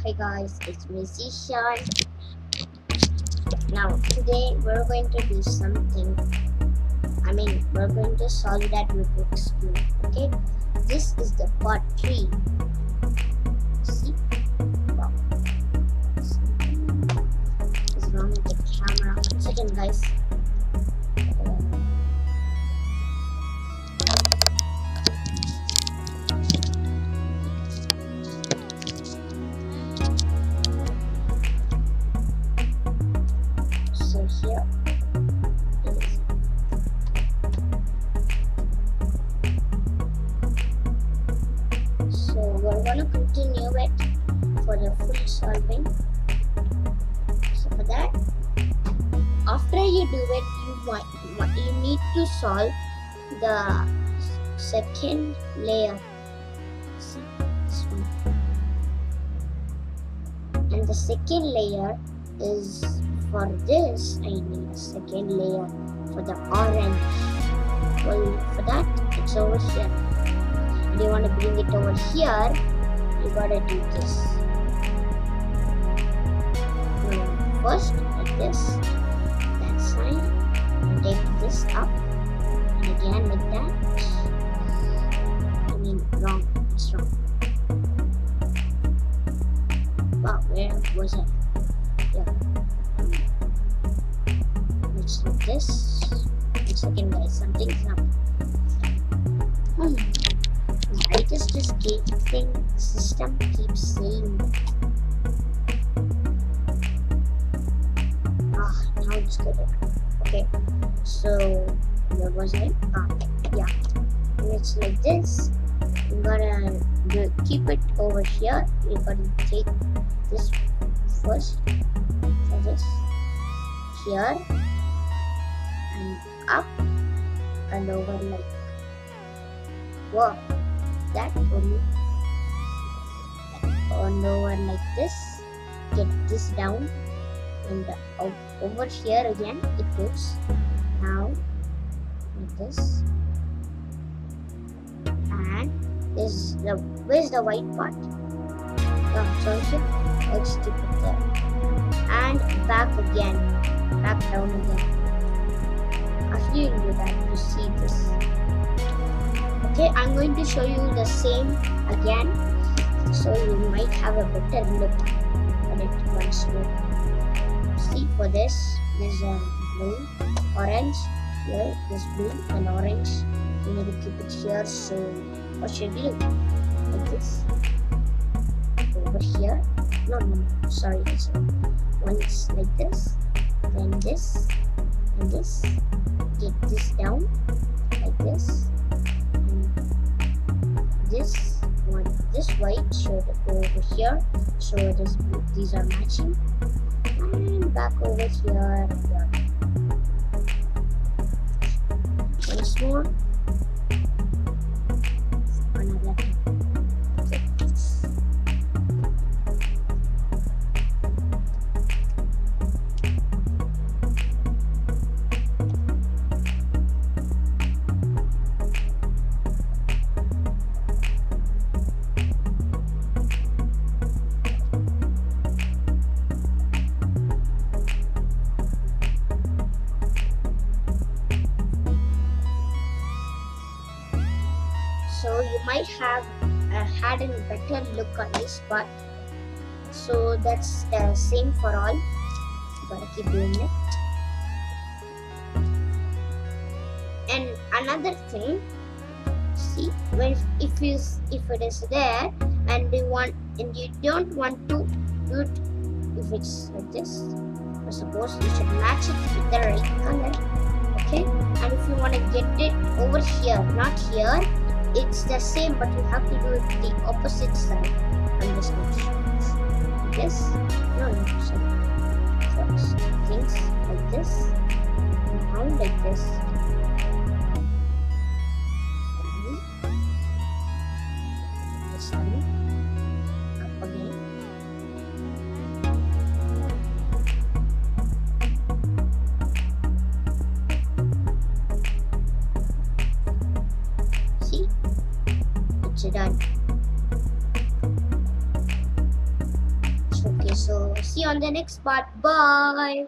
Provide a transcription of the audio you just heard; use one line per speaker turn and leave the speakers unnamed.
Hey guys, it's Musician. Now today we're going to do something. We're going to solve that Rubik's cube. Okay, this is the part 3. See, wow, something is wrong with the camera. 1 second, guys. So here it is. So we're gonna continue it for the full solving. So for that, after you do it, you need to solve the second layer. See this one, and the second layer is for this. I need a second layer for the orange. Well, for that, it's over here. And you want to bring it over here, you gotta do this. First, like this, that side, and take this up, and again like that. Wrong. It's wrong. Wow, where was it? Yeah. Let's do this. 1 second, guys. Something's up. I just keep system keeps saying that. Now it's good. Okay, so where was I? Yeah. And it's like this. You gotta keep it over here. You gotta take this first. So this here and up and over like wow. That only and over like this. Get this down and over here again it goes. Now like this. And where's the white part? So here, let's keep it there. And back again, back down again. After you do that, you see this. Okay, I'm going to show you the same again, so you might have a better look at it once more. See, for this, there's a blue, orange. Here, there's blue and orange. You need to keep it here. So what should we do? Like this. Over here. No, sorry, it's wrong. Once like this, then this, and this. Get this down like this. This white should go over here, so these are matching, and back over here. Once more, another. So you might have had a better look on this part. So that's the same for all. You gotta keep doing it. And another thing, see, if it is there and you don't want to do it if it's like this. I suppose you should match it with the right color. Okay, and if you want to get it over here, not here. It's the same, but you have to do it the opposite side on this one. This? No, sorry. First, things like this. Now like this. And this one. Up again. See? It's done. So see you on the next part. Bye.